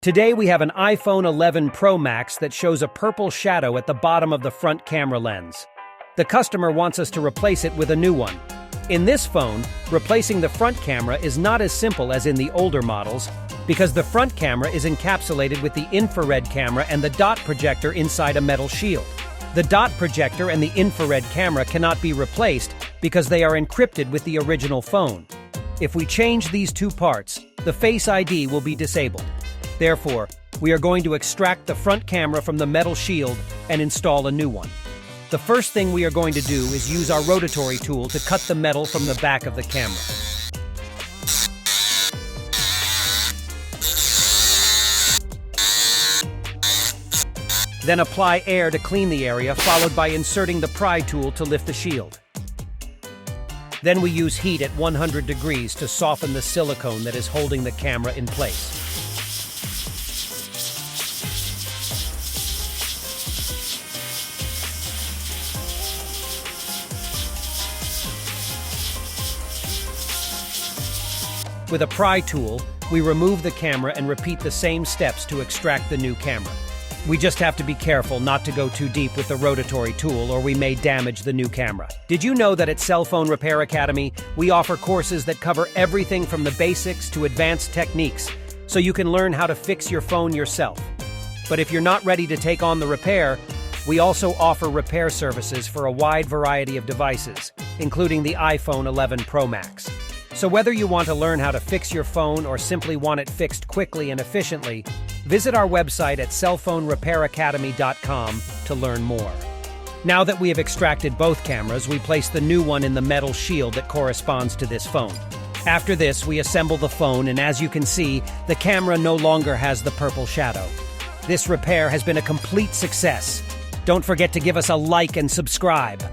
Today we have an iPhone 11 Pro Max that shows a purple shadow at the bottom of the front camera lens. The customer wants us to replace it with a new one. In this phone, replacing the front camera is not as simple as in the older models, because the front camera is encapsulated with the infrared camera and the dot projector inside a metal shield. The dot projector and the infrared camera cannot be replaced because they are encrypted with the original phone. If we change these two parts, the Face ID will be disabled. Therefore, we are going to extract the front camera from the metal shield and install a new one. The first thing we are going to do is use our rotatory tool to cut the metal from the back of the camera. Then apply air to clean the area, followed by inserting the pry tool to lift the shield. Then we use heat at 100 degrees to soften the silicone that is holding the camera in place. With a pry tool, we remove the camera and repeat the same steps to extract the new camera. We just have to be careful not to go too deep with the rotatory tool or we may damage the new camera. Did you know that at Cell Phone Repair Academy, we offer courses that cover everything from the basics to advanced techniques, so you can learn how to fix your phone yourself. But if you're not ready to take on the repair, we also offer repair services for a wide variety of devices, including the iPhone 11 Pro Max. So whether you want to learn how to fix your phone or simply want it fixed quickly and efficiently, visit our website at cellphonerepairacademy.com to learn more. Now that we have extracted both cameras, we place the new one in the metal shield that corresponds to this phone. After this, we assemble the phone, and as you can see, the camera no longer has the purple shadow. This repair has been a complete success. Don't forget to give us a like and subscribe.